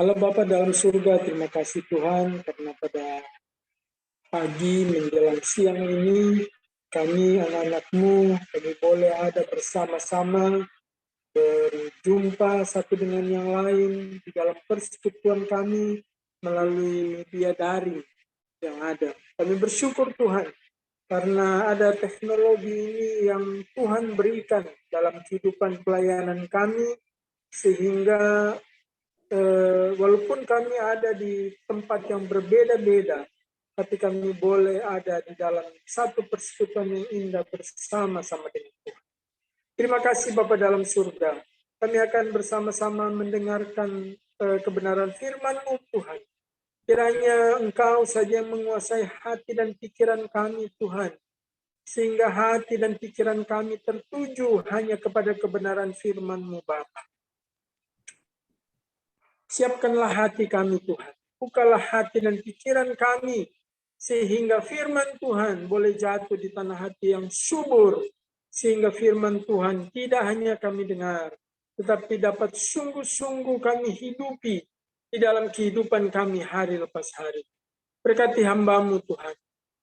Allah Bapa dalam surga, terima kasih Tuhan karena pada pagi menjelang siang ini kami anak-anak-Mu, kami boleh ada bersama-sama berjumpa satu dengan yang lain di dalam persekutuan kami melalui media daring yang ada. Kami bersyukur Tuhan karena ada teknologi ini yang Tuhan berikan dalam kehidupan pelayanan kami sehingga walaupun kami ada di tempat yang berbeda-beda, tapi kami boleh ada di dalam satu persekutuan yang indah bersama-sama dengan Tuhan. Terima kasih Bapa dalam surga. Kami akan bersama-sama mendengarkan kebenaran firman-Mu Tuhan. Kiranya Engkau saja yang menguasai hati dan pikiran kami Tuhan, sehingga hati dan pikiran kami tertuju hanya kepada kebenaran firman-Mu Bapa. Siapkanlah hati kami Tuhan. Bukalah hati dan pikiran kami sehingga firman Tuhan boleh jatuh di tanah hati yang subur. Sehingga firman Tuhan tidak hanya kami dengar, tetapi dapat sungguh-sungguh kami hidupi di dalam kehidupan kami hari lepas hari. Berkati hamba-Mu Tuhan.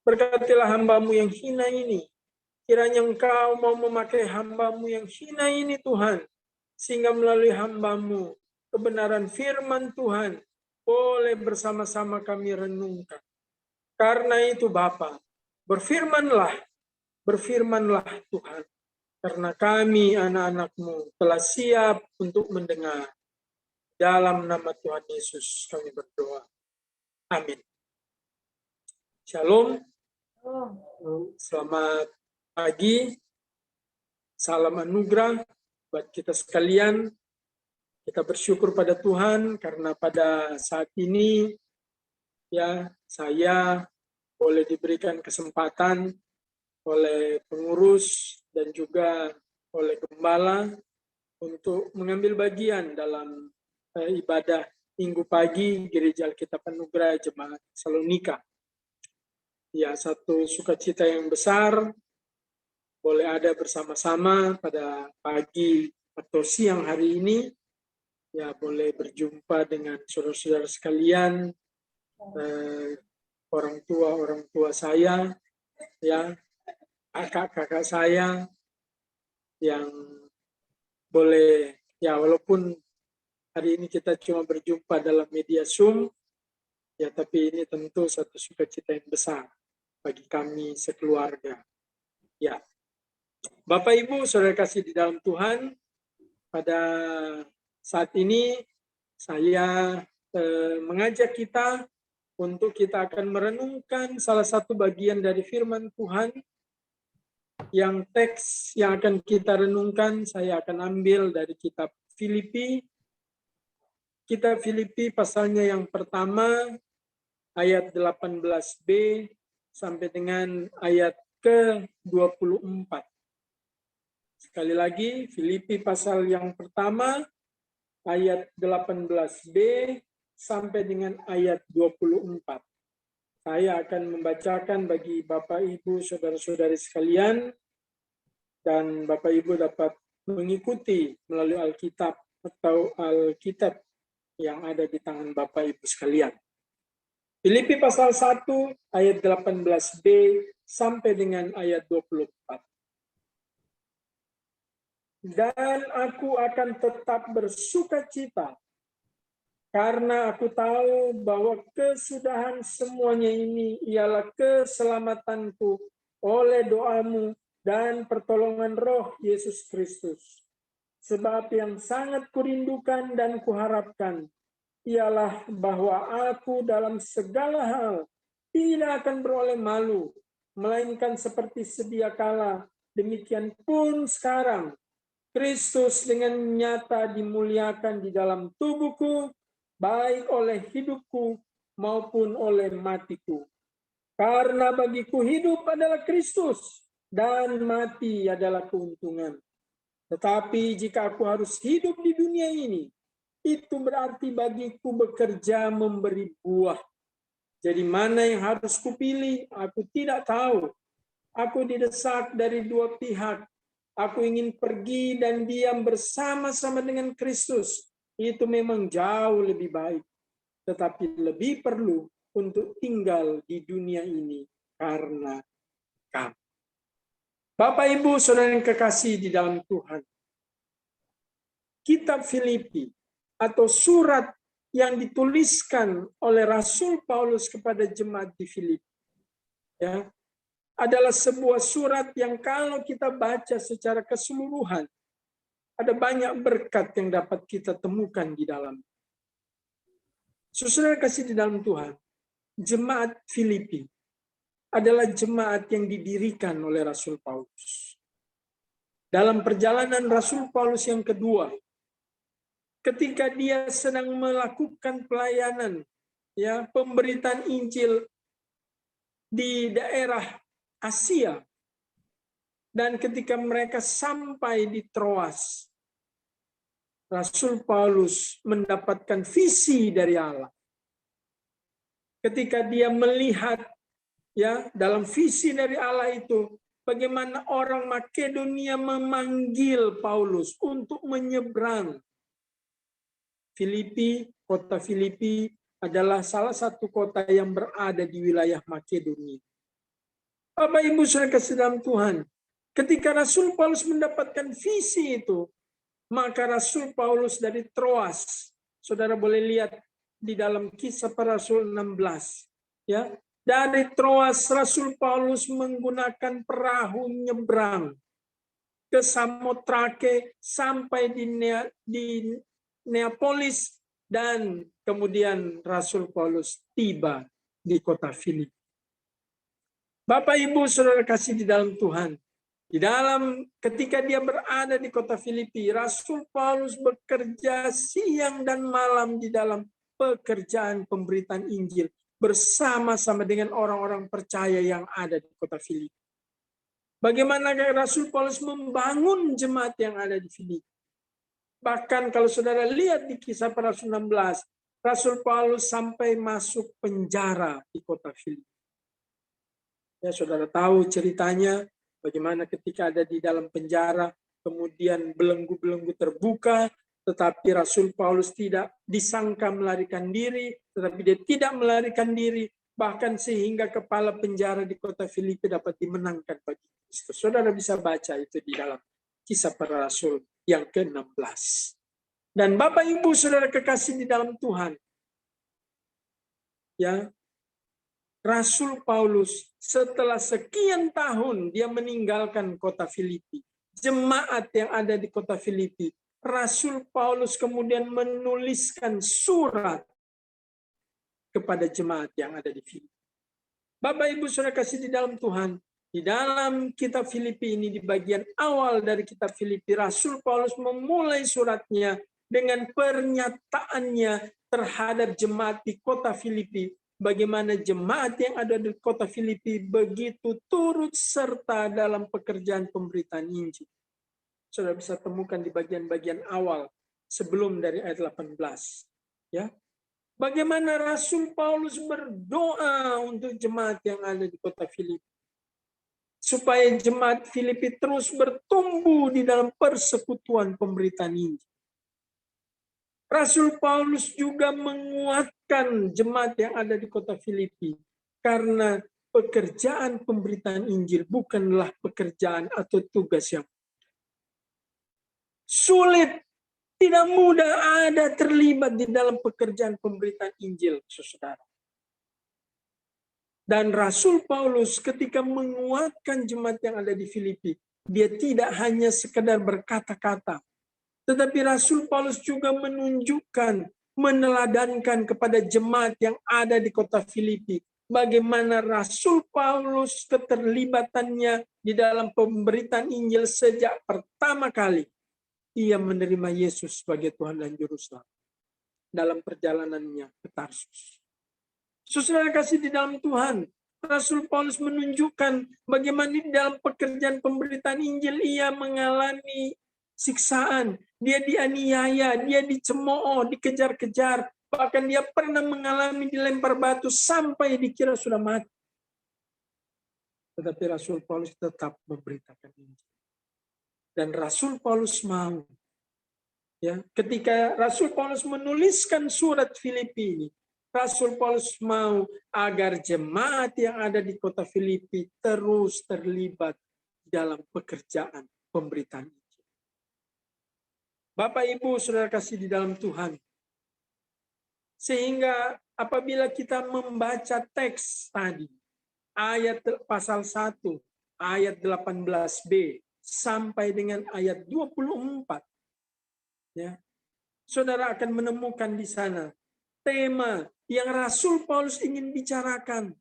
Berkatilah hamba-Mu yang hina ini. Kiranya Engkau mau memakai hamba-Mu yang hina ini Tuhan. Sehingga melalui hamba-Mu kebenaran firman Tuhan boleh bersama-sama kami renungkan. Karena itu Bapa, berfirmanlah Tuhan. Karena kami anak-anak-Mu telah siap untuk mendengar. Dalam nama Tuhan Yesus kami berdoa. Amin. Shalom. Selamat pagi. Salam anugerah buat kita sekalian. Kita bersyukur pada Tuhan karena pada saat ini ya saya boleh diberikan kesempatan oleh pengurus dan juga oleh gembala untuk mengambil bagian dalam ibadah Minggu pagi Gereja Alkitab Anugerah Jemaat Salonika. Ya, satu sukacita yang besar boleh ada bersama-sama pada pagi atau siang hari ini. Ya, boleh berjumpa dengan saudara-saudara sekalian, orang tua saya, ya, kakak-kakak saya, yang boleh, ya walaupun hari ini kita cuma berjumpa dalam media Zoom, ya tapi ini tentu satu sukacita yang besar bagi kami sekeluarga. Ya, Bapak Ibu, saudara kasih di dalam Tuhan, pada saat ini saya mengajak kita untuk kita akan merenungkan salah satu bagian dari firman Tuhan. Yang teks yang akan kita renungkan saya akan ambil dari kitab Filipi. Kitab Filipi pasalnya yang pertama ayat 18b sampai dengan ayat ke-24. Sekali lagi, Filipi pasal yang pertama ayat 18b sampai dengan ayat 24. Saya akan membacakan bagi Bapak Ibu saudara-saudari sekalian dan Bapak Ibu dapat mengikuti melalui Alkitab atau Alkitab yang ada di tangan Bapak Ibu sekalian. Filipi pasal 1 ayat 18b sampai dengan ayat 24. Dan aku akan tetap bersukacita karena aku tahu bahwa kesudahan semuanya ini ialah keselamatanku oleh doamu dan pertolongan Roh Yesus Kristus. Sebab yang sangat kurindukan dan kuharapkan ialah bahwa aku dalam segala hal tidak akan beroleh malu, melainkan seperti sedia kala, demikian pun sekarang Kristus dengan nyata dimuliakan di dalam tubuhku, baik oleh hidupku maupun oleh matiku. Karena bagiku hidup adalah Kristus dan mati adalah keuntungan. Tetapi jika aku harus hidup di dunia ini, itu berarti bagiku bekerja memberi buah. Jadi mana yang harus kupilih? Aku tidak tahu. Aku didesak dari dua pihak. Aku ingin pergi dan diam bersama-sama dengan Kristus, itu memang jauh lebih baik, tetapi lebih perlu untuk tinggal di dunia ini karena kamu. Bapak, Ibu, Saudara yang kekasih di dalam Tuhan, kitab Filipi atau surat yang dituliskan oleh Rasul Paulus kepada jemaat di Filipi, ya, adalah sebuah surat yang kalau kita baca secara keseluruhan, ada banyak berkat yang dapat kita temukan di dalam. Saudara kasih di dalam Tuhan, jemaat Filipi adalah jemaat yang didirikan oleh Rasul Paulus. Dalam perjalanan Rasul Paulus yang kedua, ketika dia sedang melakukan pelayanan, ya, pemberitaan Injil di daerah Asia, dan ketika mereka sampai di Troas, Rasul Paulus mendapatkan visi dari Allah. Ketika dia melihat, ya, dalam visi dari Allah itu, bagaimana orang Makedonia memanggil Paulus untuk menyeberang. Filipi, kota Filipi adalah salah satu kota yang berada di wilayah Makedonia. Bapak Ibu Saudara kasih dalam Tuhan, ketika Rasul Paulus mendapatkan visi itu, maka Rasul Paulus dari Troas, saudara boleh lihat di dalam Kisah Para Rasul 16, ya. Dari Troas Rasul Paulus menggunakan perahu nyebrang ke Samotrake sampai di Neapolis, dan kemudian Rasul Paulus tiba di kota Filipi. Bapak Ibu Saudara kasih di dalam Tuhan, di dalam ketika dia berada di kota Filipi, Rasul Paulus bekerja siang dan malam di dalam pekerjaan pemberitaan Injil bersama-sama dengan orang-orang percaya yang ada di kota Filipi. Bagaimana Rasul Paulus membangun jemaat yang ada di Filipi. Bahkan kalau saudara lihat di Kisah Para Rasul 16, Rasul Paulus sampai masuk penjara di kota Filipi. Ya, saudara tahu ceritanya, bagaimana ketika ada di dalam penjara, kemudian belenggu-belenggu terbuka, tetapi Rasul Paulus tidak disangka melarikan diri, tetapi dia tidak melarikan diri, bahkan sehingga kepala penjara di kota Filipi dapat dimenangkan bagi Kristus. Saudara bisa baca itu di dalam Kisah Para Rasul yang ke-16. Dan Bapak Ibu Saudara kekasih di dalam Tuhan, ya, Rasul Paulus setelah sekian tahun dia meninggalkan kota Filipi, jemaat yang ada di kota Filipi, Rasul Paulus kemudian menuliskan surat kepada jemaat yang ada di Filipi. Bapak Ibu Saudara kasih di dalam Tuhan, di dalam kitab Filipi ini, di bagian awal dari kitab Filipi, Rasul Paulus memulai suratnya dengan pernyataannya terhadap jemaat di kota Filipi. Bagaimana jemaat yang ada di kota Filipi begitu turut serta dalam pekerjaan pemberitaan Injil. Saudara bisa temukan di bagian-bagian awal sebelum dari ayat 18. Ya. Bagaimana Rasul Paulus berdoa untuk jemaat yang ada di kota Filipi, supaya jemaat Filipi terus bertumbuh di dalam persekutuan pemberitaan Injil. Rasul Paulus juga menguatkan jemaat yang ada di kota Filipi, karena pekerjaan pemberitaan Injil bukanlah pekerjaan atau tugas yang sulit. Tidak mudah ada terlibat di dalam pekerjaan pemberitaan Injil, saudara. Dan Rasul Paulus ketika menguatkan jemaat yang ada di Filipi, dia tidak hanya sekedar berkata-kata, tetapi Rasul Paulus juga menunjukkan, meneladankan kepada jemaat yang ada di kota Filipi, bagaimana Rasul Paulus keterlibatannya di dalam pemberitaan Injil sejak pertama kali ia menerima Yesus sebagai Tuhan dan Juru Selamat dalam perjalanannya ke Tarsus. Saudara kasih di dalam Tuhan, Rasul Paulus menunjukkan bagaimana di dalam pekerjaan pemberitaan Injil ia mengalami siksaan, dia dianiaya, dia dicemooh, dikejar-kejar, bahkan dia pernah mengalami dilempar batu sampai dikira sudah mati. Tetapi Rasul Paulus tetap memberitakan Injil. Dan Rasul Paulus mau Ya, ketika Rasul Paulus menuliskan surat Filipi ini, Rasul Paulus mau agar jemaat yang ada di kota Filipi terus terlibat dalam pekerjaan pemberitaan Injil. Bapak, Ibu, Saudara kasih di dalam Tuhan. Sehingga apabila kita membaca teks tadi, ayat pasal 1, ayat 18b, sampai dengan ayat 24, ya, saudara akan menemukan di sana tema yang Rasul Paulus ingin bicarakan.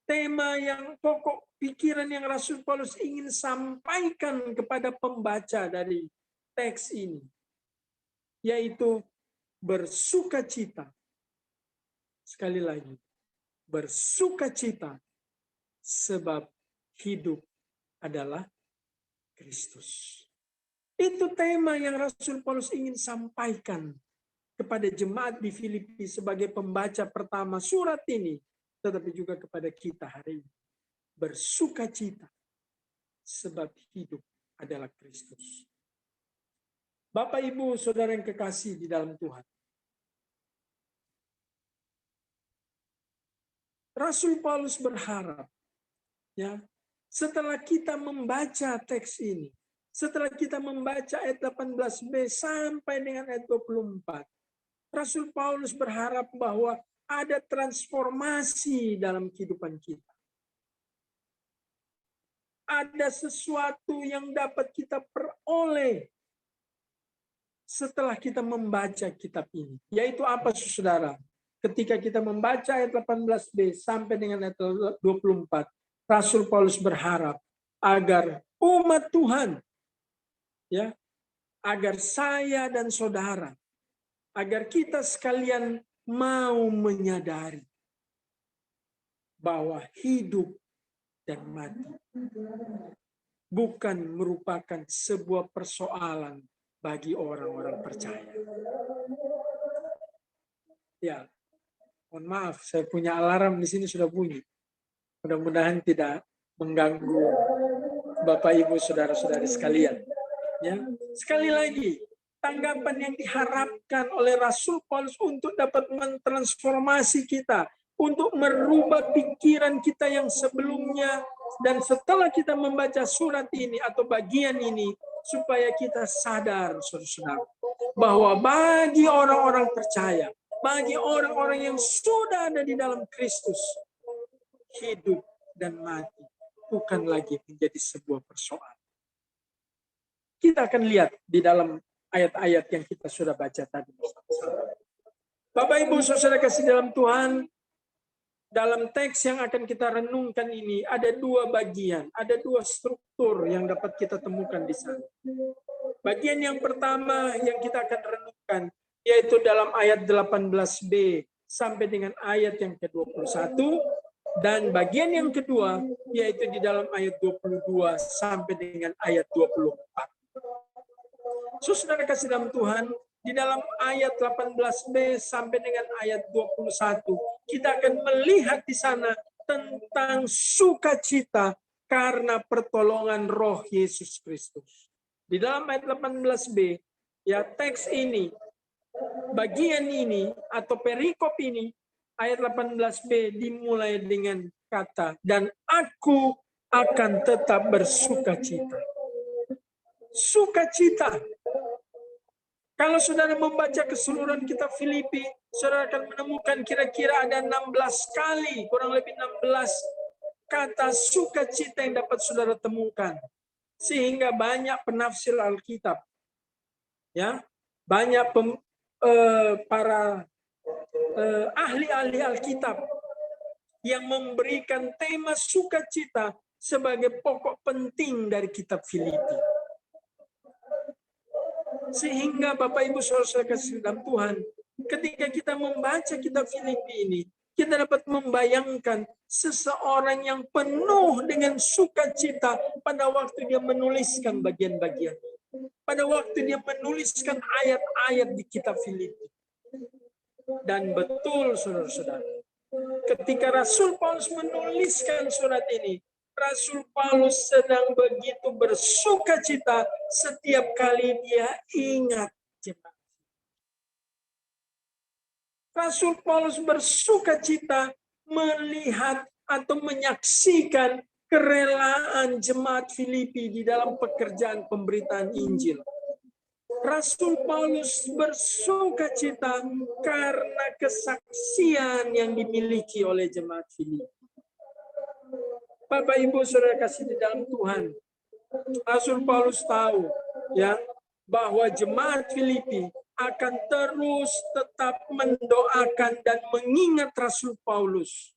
Tema yang pokok pikiran yang Rasul Paulus ingin sampaikan kepada pembaca dari teks ini, yaitu bersukacita. Sekali lagi, bersukacita sebab hidup adalah Kristus. Itu tema yang Rasul Paulus ingin sampaikan kepada jemaat di Filipi sebagai pembaca pertama surat ini, tetapi juga kepada kita hari ini. Bersukacita sebab hidup adalah Kristus. Bapak, Ibu, Saudara yang kekasih di dalam Tuhan. Rasul Paulus berharap, ya, setelah kita membaca teks ini, setelah kita membaca ayat 18b sampai dengan ayat 24, Rasul Paulus berharap bahwa ada transformasi dalam kehidupan kita. Ada sesuatu yang dapat kita peroleh setelah kita membaca kitab ini. Yaitu apa, saudara? Ketika kita membaca ayat 18b sampai dengan ayat 24, Rasul Paulus berharap agar umat Tuhan, ya, agar saya dan saudara, agar kita sekalian mau menyadari bahwa hidup dan mati bukan merupakan sebuah persoalan bagi orang-orang percaya. Ya, mohon maaf, saya punya alarm di sini sudah bunyi. Mudah-mudahan tidak mengganggu Bapak, Ibu, saudara-saudari sekalian. Ya, sekali lagi, tanggapan yang diharapkan oleh Rasul Paulus untuk dapat mentransformasi kita, untuk merubah pikiran kita yang sebelumnya, dan setelah kita membaca surat ini atau bagian ini, supaya kita sadar, saudara-saudara, bahwa bagi orang-orang percaya, bagi orang-orang yang sudah ada di dalam Kristus, hidup dan mati bukan lagi menjadi sebuah persoalan. Kita akan lihat di dalam ayat-ayat yang kita sudah baca tadi. Bapak, Ibu, saudara kasih dalam Tuhan, dalam teks yang akan kita renungkan ini ada dua bagian, ada dua struktur yang dapat kita temukan di sana. Bagian yang pertama yang kita akan renungkan yaitu dalam ayat 18b sampai dengan ayat yang ke-21, dan bagian yang kedua yaitu di dalam ayat 22 sampai dengan ayat 24. Saudara kasih dalam Tuhan, di dalam ayat 18b sampai dengan ayat 21, kita akan melihat di sana tentang sukacita karena pertolongan Roh Yesus Kristus. Di dalam ayat 18b, ya, teks ini, bagian ini atau perikop ini, ayat 18b dimulai dengan kata, dan aku akan tetap bersukacita. Sukacita. Kalau saudara membaca keseluruhan kitab Filipi, saudara akan menemukan kira-kira ada 16 kali, kurang lebih 16 kata sukacita yang dapat saudara temukan. Sehingga banyak penafsir Alkitab, ya, banyak para ahli-ahli Alkitab yang memberikan tema sukacita sebagai pokok penting dari kitab Filipi. Sehingga Bapak, Ibu, saudara kasih dalam Tuhan, ketika kita membaca kitab Filipi ini, kita dapat membayangkan seseorang yang penuh dengan sukacita pada waktu dia menuliskan bagian-bagian, pada waktu dia menuliskan ayat-ayat di kitab Filipi. Dan betul, saudara-saudara, ketika Rasul Paulus menuliskan surat ini, Rasul Paulus sedang begitu bersukacita setiap kali dia ingat Rasul Paulus bersukacita melihat atau menyaksikan kerelaan jemaat Filipi di dalam pekerjaan pemberitaan Injil. Rasul Paulus bersukacita karena kesaksian yang dimiliki oleh jemaat Filipi. Bapak Ibu Saudara kasih di dalam Tuhan, Rasul Paulus tahu ya bahwa jemaat Filipi akan terus tetap mendoakan dan mengingat Rasul Paulus.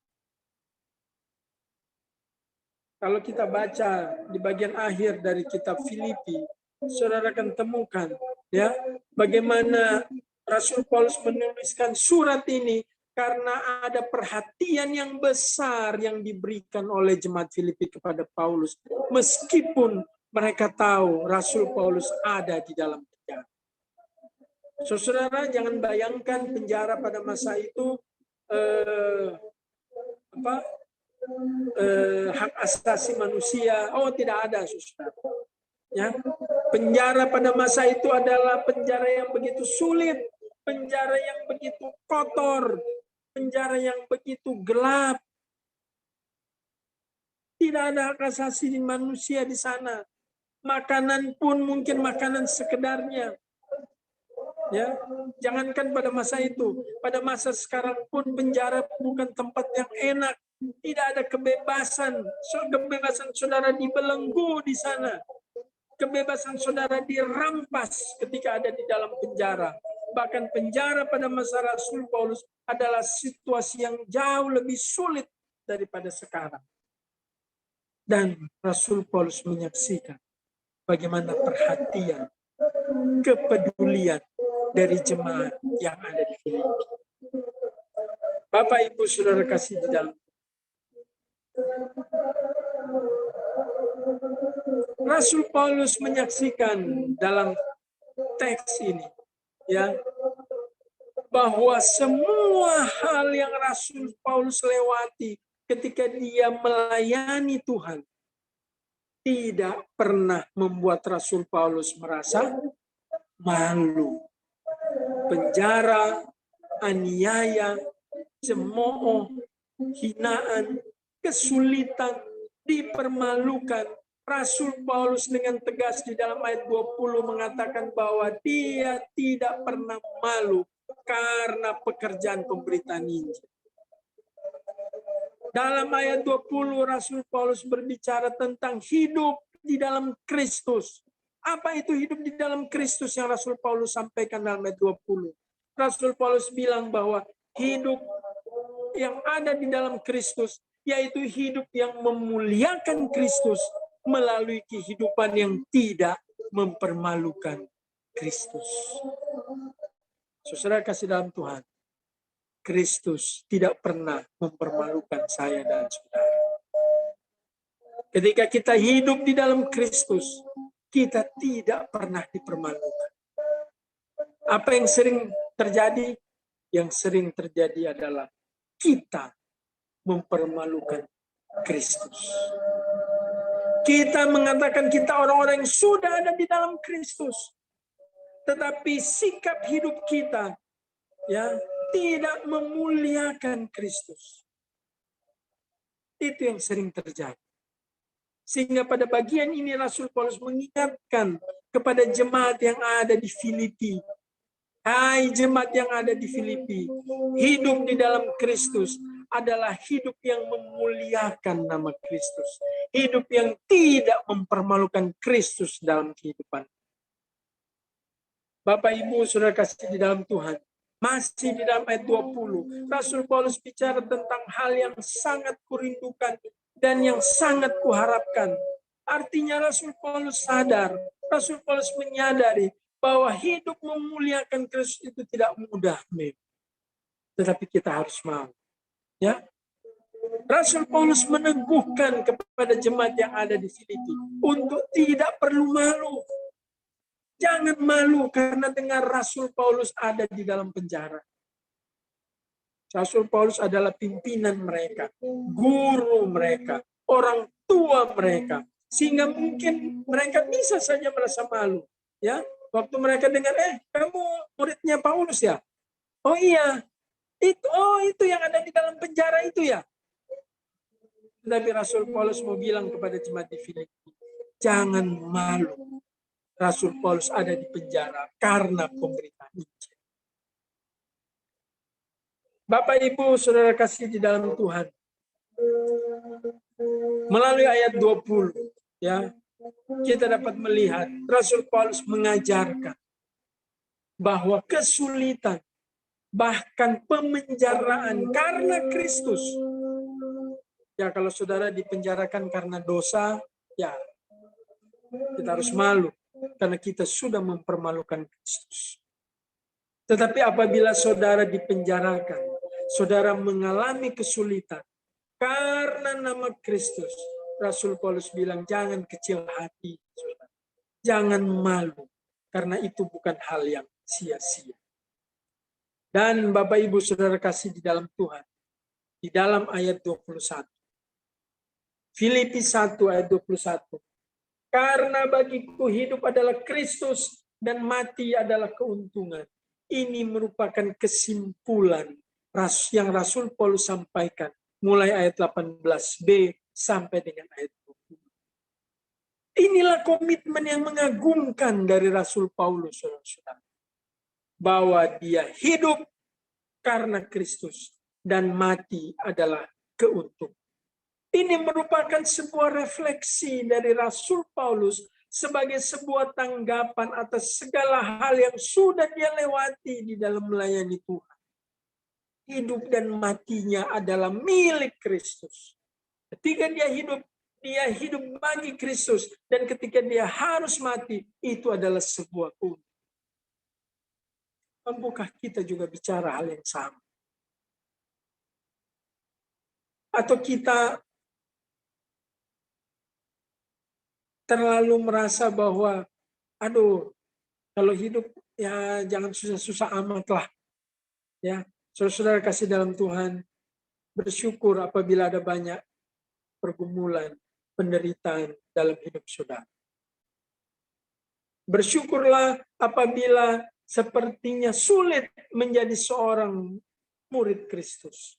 Kalau kita baca di bagian akhir dari kitab Filipi, saudara akan temukan ya bagaimana Rasul Paulus menuliskan surat ini karena ada perhatian yang besar yang diberikan oleh jemaat Filipi kepada Paulus, meskipun mereka tahu Rasul Paulus ada di dalam penjara. Saudara jangan bayangkan penjara pada masa itu hak asasi manusia. Oh, tidak ada, saudara. Ya, penjara pada masa itu adalah penjara yang begitu sulit, penjara yang begitu kotor, penjara yang begitu gelap. Tidak ada hak asasi manusia di sana. Makanan pun mungkin makanan sekedarnya. Ya, jangankan pada masa itu, pada masa sekarang pun penjara bukan tempat yang enak. Tidak ada kebebasan. Kebebasan saudara dibelenggu di sana. Kebebasan saudara dirampas ketika ada di dalam penjara. Bahkan penjara pada masa Rasul Paulus adalah situasi yang jauh lebih sulit daripada sekarang. Dan Rasul Paulus menyaksikan bagaimana perhatian, kepedulian dari jemaat yang ada di Filipi. Bapak Ibu Saudara kasih di dalam, Rasul Paulus menyaksikan dalam teks ini ya bahwa semua hal yang Rasul Paulus lewati ketika dia melayani Tuhan tidak pernah membuat Rasul Paulus merasa malu. Penjara, aniaya, cemooh, hinaan, kesulitan, dipermalukan. Rasul Paulus dengan tegas di dalam ayat 20 mengatakan bahwa dia tidak pernah malu karena pekerjaan pemberitaan Injil. Dalam ayat 20 Rasul Paulus berbicara tentang hidup di dalam Kristus. Apa itu hidup di dalam Kristus yang Rasul Paulus sampaikan dalam ayat 20? Rasul Paulus bilang bahwa hidup yang ada di dalam Kristus yaitu hidup yang memuliakan Kristus melalui kehidupan yang tidak mempermalukan Kristus. Saudara kasih dalam Tuhan, Kristus tidak pernah mempermalukan saya dan saudara. Ketika kita hidup di dalam Kristus, kita tidak pernah dipermalukan. Apa yang sering terjadi? Yang sering terjadi adalah kita mempermalukan Kristus. Kita mengatakan kita orang-orang yang sudah ada di dalam Kristus. Tetapi sikap hidup kita ya tidak memuliakan Kristus. Itu yang sering terjadi. Sehingga pada bagian ini Rasul Paulus mengingatkan kepada jemaat yang ada di Filipi. Hai jemaat yang ada di Filipi, hidup di dalam Kristus adalah hidup yang memuliakan nama Kristus. Hidup yang tidak mempermalukan Kristus dalam kehidupan. Bapak Ibu Saudara kasih di dalam Tuhan. Masih di dalam ayat 20, Rasul Paulus bicara tentang hal yang sangat kurindukan dan yang sangat kuharapkan. Artinya Rasul Paulus sadar, Rasul Paulus menyadari bahwa hidup memuliakan Kristus itu tidak mudah, tetapi kita harus mau. Ya, Rasul Paulus meneguhkan kepada jemaat yang ada di Filipi untuk tidak perlu malu. Jangan malu karena dengar Rasul Paulus ada di dalam penjara. Rasul Paulus adalah pimpinan mereka, guru mereka, orang tua mereka, sehingga mungkin mereka bisa saja merasa malu. Ya, waktu mereka dengar, kamu muridnya Paulus ya? Oh iya, Itu yang ada di dalam penjara itu ya. Tapi Rasul Paulus mau bilang kepada jemaat di Filipi, jangan malu. Rasul Paulus ada di penjara karena pemberitaan Injil. Bapak Ibu Saudara kasih di dalam Tuhan. Melalui ayat 20 ya, kita dapat melihat Rasul Paulus mengajarkan bahwa kesulitan bahkan pemenjaraan karena Kristus. Ya kalau saudara dipenjarakan karena dosa, ya kita harus malu karena kita sudah mempermalukan Kristus. Tetapi apabila saudara dipenjarakan, saudara mengalami kesulitan karena nama Kristus, Rasul Paulus bilang jangan kecil hati, saudara. Jangan malu karena itu bukan hal yang sia-sia. Dan Bapak Ibu Saudara kasih di dalam Tuhan, di dalam ayat 21. Filipi 1 ayat 21. Karena bagiku hidup adalah Kristus dan mati adalah keuntungan. Ini merupakan kesimpulan yang Rasul Paulus sampaikan mulai ayat 18b sampai dengan ayat 20. Inilah komitmen yang mengagumkan dari Rasul Paulus, saudara-saudara. Bahwa dia hidup karena Kristus dan mati adalah keuntungan. Ini merupakan sebuah refleksi dari Rasul Paulus sebagai sebuah tanggapan atas segala hal yang sudah dia lewati di dalam melayani Tuhan. Hidup dan matinya adalah milik Kristus. Ketika dia hidup bagi Kristus. Dan ketika dia harus mati, itu adalah sebuah keuntungan. Mampukah kita juga bicara hal yang sama? Atau kita terlalu merasa bahwa, aduh, kalau hidup ya jangan susah-susah amat lah. Ya, saudara kasih dalam Tuhan, bersyukur apabila ada banyak pergumulan, penderitaan dalam hidup saudara. Bersyukurlah apabila sepertinya sulit menjadi seorang murid Kristus.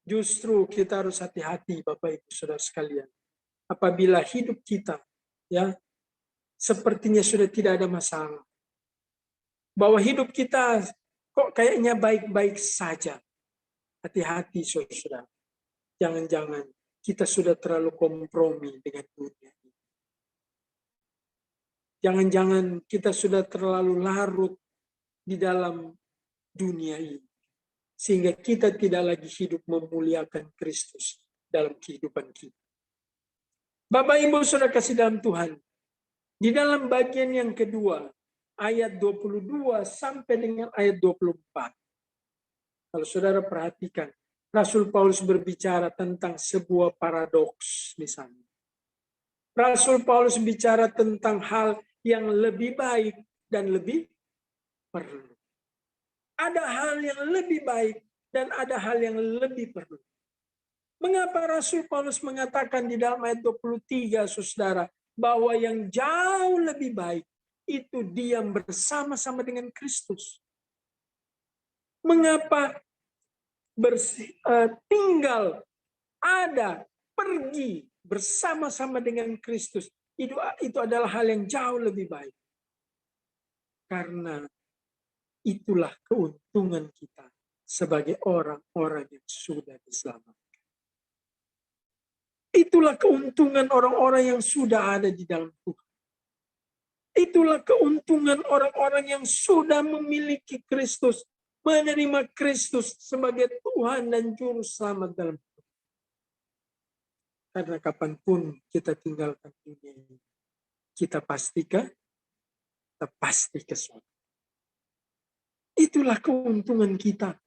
Justru kita harus hati-hati Bapak Ibu Saudara sekalian. Apabila hidup kita ya sepertinya sudah tidak ada masalah. Bahwa hidup kita kok kayaknya baik-baik saja. Hati-hati saudara. Jangan-jangan kita sudah terlalu kompromi dengan dunia ini. Jangan-jangan kita sudah terlalu larut di dalam dunia ini. Sehingga kita tidak lagi hidup memuliakan Kristus dalam kehidupan kita. Bapak Ibu Saudara kasih dalam Tuhan, di dalam bagian yang kedua, ayat 22 sampai dengan ayat 24. Kalau saudara perhatikan, Rasul Paulus berbicara tentang sebuah paradoks misalnya. Rasul Paulus bicara tentang hal yang lebih baik dan lebih perlu. Ada hal yang lebih baik dan ada hal yang lebih perlu. Mengapa Rasul Paulus mengatakan di dalam ayat 23, saudara, bahwa yang jauh lebih baik itu diam bersama-sama dengan Kristus? Mengapa tinggal, ada, pergi bersama-sama dengan Kristus? Itu adalah hal yang jauh lebih baik. Karena itulah keuntungan kita sebagai orang-orang yang sudah diselamatkan. Itulah keuntungan orang-orang yang sudah ada di dalam Tuhan. Itulah keuntungan orang-orang yang sudah memiliki Kristus, menerima Kristus sebagai Tuhan dan Juru Selamat dalam hidup. Karena kapanpun kita tinggalkan dunia ini, kita pasti ke surga. Itulah keuntungan kita.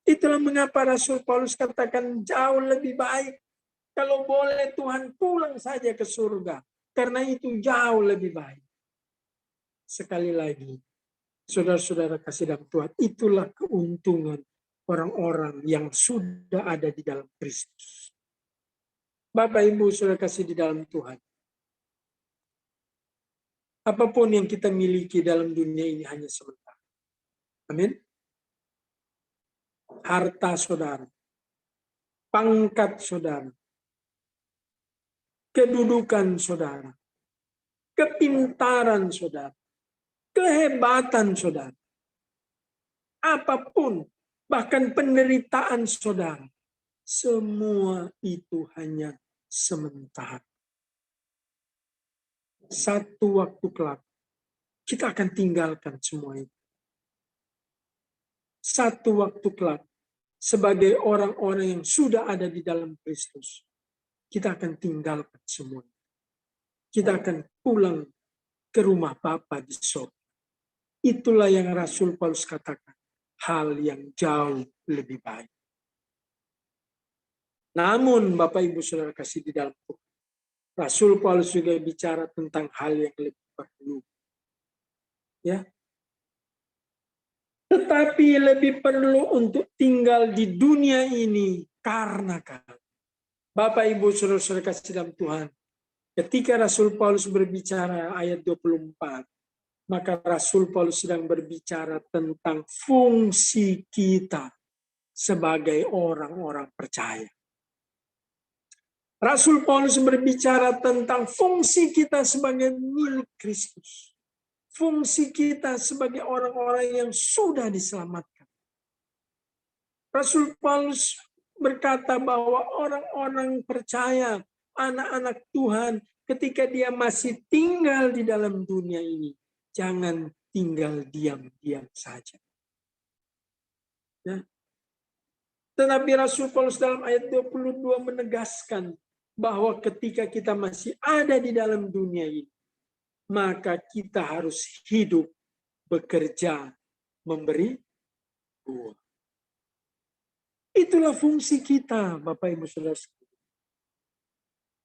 Itulah mengapa Rasul Paulus katakan jauh lebih baik. Kalau boleh Tuhan pulang saja ke surga. Karena itu jauh lebih baik. Sekali lagi, saudara-saudara kasih dalam Tuhan, itulah keuntungan orang-orang yang sudah ada di dalam Kristus. Bapak Ibu saudara kasih di dalam Tuhan. Apapun yang kita miliki dalam dunia ini hanya sementara. Amin. harta saudara, pangkat saudara, kedudukan saudara, kepintaran saudara, kehebatan saudara, apapun, bahkan penderitaan saudara, semua itu hanya sementara. Satu waktu kelak, kita akan tinggalkan semua itu. Satu waktu kelak, sebagai orang-orang yang sudah ada di dalam Kristus, kita akan tinggalkan semua. Kita akan pulang ke rumah Bapa di surga. Itulah yang Rasul Paulus katakan, hal yang jauh lebih baik. Namun Bapak Ibu Saudara kasih di dalam Tuhan, Rasul Paulus juga bicara tentang hal yang lebih perlu. Ya. Tetapi lebih perlu untuk tinggal di dunia ini karena kasih. Bapak Ibu Saudara kasih dalam Tuhan, ketika Rasul Paulus berbicara ayat 24, maka Rasul Paulus sedang berbicara tentang fungsi kita sebagai orang-orang percaya. Rasul Paulus berbicara tentang fungsi kita sebagai milik Kristus. Fungsi kita sebagai orang-orang yang sudah diselamatkan. Rasul Paulus berkata bahwa orang-orang percaya, anak-anak Tuhan, ketika dia masih tinggal di dalam dunia ini, jangan tinggal diam-diam saja. Ya. Tetapi Rasul Paulus dalam ayat 22 menegaskan bahwa ketika kita masih ada di dalam dunia ini, maka kita harus hidup, bekerja, memberi buah. Itulah fungsi kita, Bapak Ibu Saudara.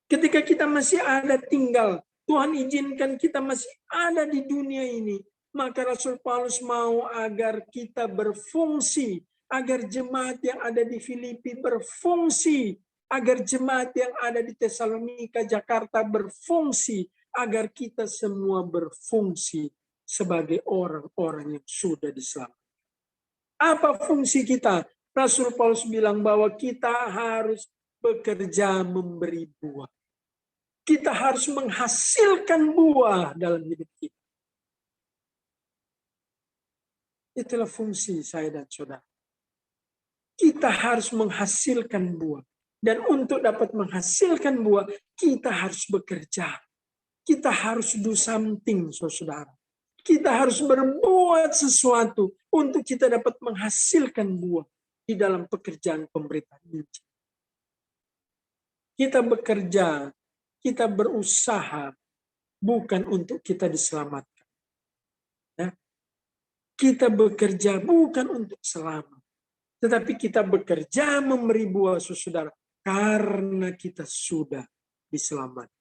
Ketika kita masih ada tinggal, Tuhan izinkan kita masih ada di dunia ini, maka Rasul Paulus mau agar kita berfungsi, agar jemaat yang ada di Filipi berfungsi, agar jemaat yang ada di Tesalonika, Jakarta berfungsi, agar kita semua berfungsi sebagai orang-orang yang sudah diselamatkan. Apa fungsi kita? Rasul Paulus bilang bahwa kita harus bekerja memberi buah. Kita harus menghasilkan buah dalam hidup kita. Itulah fungsi saya dan saudara. Kita harus menghasilkan buah. Dan untuk dapat menghasilkan buah, kita harus bekerja. Kita harus do something, saudara. Kita harus berbuat sesuatu untuk kita dapat menghasilkan buah di dalam pekerjaan pemberitaan Injil. Kita bekerja, kita berusaha, bukan untuk kita diselamatkan. Ya. Kita bekerja bukan untuk selamat. Tetapi kita bekerja memberi buah, saudara, karena kita sudah diselamatkan.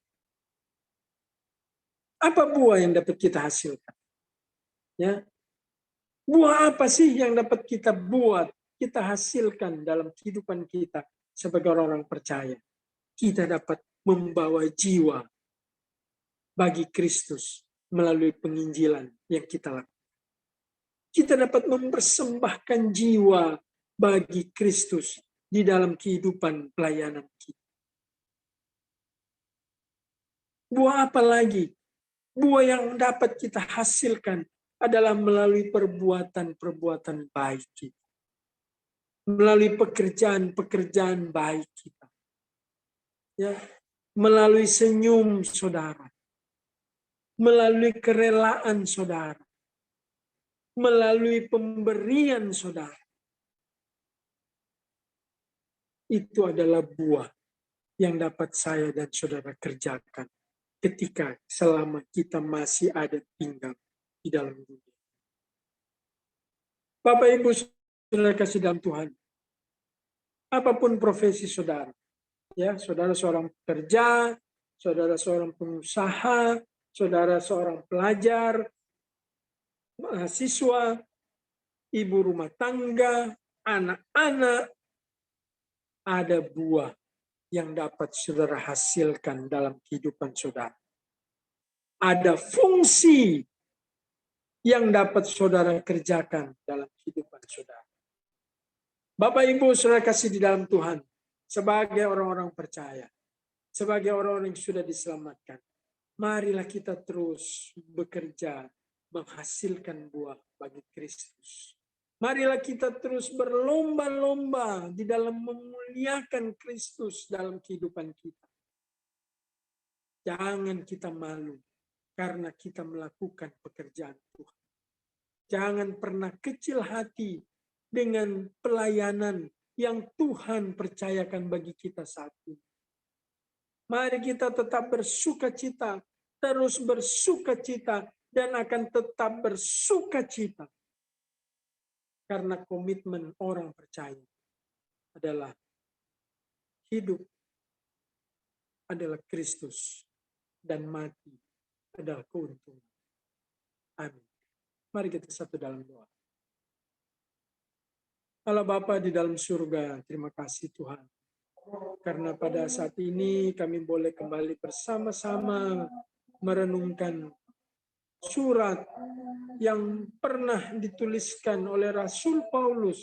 Apa buah yang dapat kita hasilkan? Ya. Buah apa sih yang dapat kita buat, kita hasilkan dalam kehidupan kita sebagai orang-orang percaya? Kita dapat membawa jiwa bagi Kristus melalui penginjilan yang kita lakukan. Kita dapat mempersembahkan jiwa bagi Kristus di dalam kehidupan pelayanan kita. Buah apa lagi? Buah yang dapat kita hasilkan adalah melalui perbuatan-perbuatan baik kita. Melalui pekerjaan-pekerjaan baik kita. Ya, melalui senyum saudara. Melalui kerelaan saudara. Melalui pemberian saudara. Itu adalah buah yang dapat saya dan saudara kerjakan ketika selama kita masih ada tinggal di dalam dunia. Bapak Ibu saudara kasih dalam Tuhan, apapun profesi saudara, ya, saudara seorang pekerja, saudara seorang pengusaha, saudara seorang pelajar, mahasiswa, ibu rumah tangga, anak-anak, ada buah yang dapat saudara hasilkan dalam kehidupan saudara. Ada fungsi yang dapat saudara kerjakan dalam kehidupan saudara. Bapak Ibu saudara kasih di dalam Tuhan, sebagai orang-orang percaya, sebagai orang-orang yang sudah diselamatkan, marilah kita terus bekerja menghasilkan buah bagi Kristus. Marilah kita terus berlomba-lomba di dalam memuliakan Kristus dalam kehidupan kita. Jangan kita malu karena kita melakukan pekerjaan Tuhan. Jangan pernah kecil hati dengan pelayanan yang Tuhan percayakan bagi kita saat ini. Mari kita tetap bersukacita, terus bersukacita, dan akan tetap bersukacita. Karena komitmen orang percaya adalah hidup adalah Kristus dan mati adalah keuntungan. Amin. Mari kita satu dalam doa. Allah Bapa di dalam surga, terima kasih Tuhan. Karena pada saat ini kami boleh kembali bersama-sama merenungkan surat yang pernah dituliskan oleh Rasul Paulus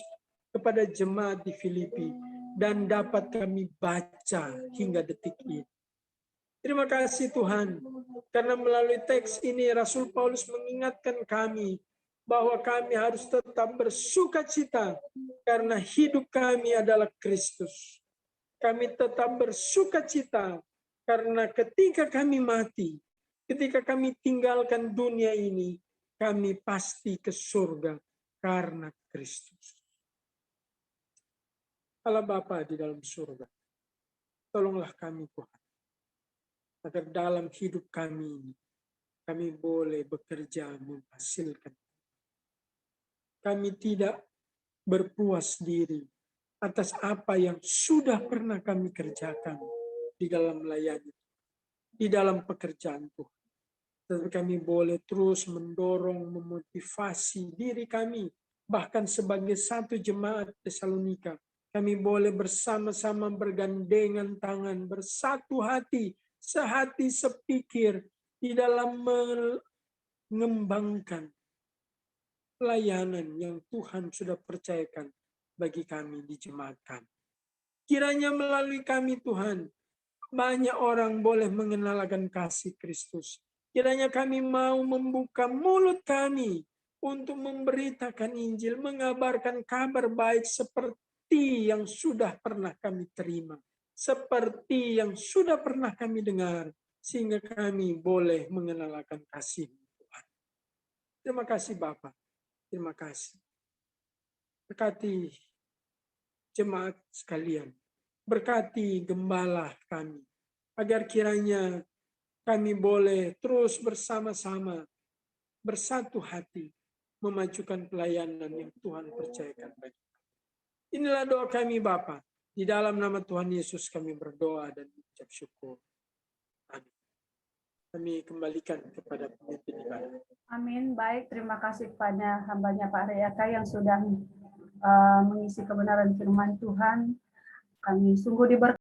kepada jemaat di Filipi dan dapat kami baca hingga detik ini. Terima kasih Tuhan, karena melalui teks ini Rasul Paulus mengingatkan kami bahwa kami harus tetap bersukacita karena hidup kami adalah Kristus. Kami tetap bersukacita karena ketika kami mati, ketika kami tinggalkan dunia ini, kami pasti ke surga karena Kristus. Allah Bapa di dalam surga, tolonglah kami Tuhan, agar dalam hidup kami ini, kami boleh bekerja menghasilkan. Kami tidak berpuas diri atas apa yang sudah pernah kami kerjakan di dalam melayani, di dalam pekerjaan Tuhan. Tetapi kami boleh terus mendorong, memotivasi diri kami, bahkan sebagai satu jemaat Tesalonika, kami boleh bersama-sama bergandengan tangan, bersatu hati, sehati sepikir di dalam mengembangkan pelayanan yang Tuhan sudah percayakan bagi kami di jemaat kami. Kiranya melalui kami Tuhan, banyak orang boleh mengenal akan kasih Kristus. Kiranya kami mau membuka mulut kami untuk memberitakan Injil, mengabarkan kabar baik seperti yang sudah pernah kami terima, seperti yang sudah pernah kami dengar, sehingga kami boleh mengenal akan kasih Tuhan. Terima kasih Bapak. Terima kasih. Berkati jemaat sekalian. Berkati gembala kami. Agar kiranya kami boleh terus bersama-sama, bersatu hati, memajukan pelayanan yang Tuhan percayakan bagi kami. Inilah doa kami Bapa. Di dalam nama Tuhan Yesus kami berdoa dan mengucap syukur. Amin. Kami kembalikan kepada pemimpin ibadah. Amin. Baik, terima kasih kepada hambanya Pak Reyaka yang sudah mengisi kebenaran firman Tuhan. Kami sungguh diberkati.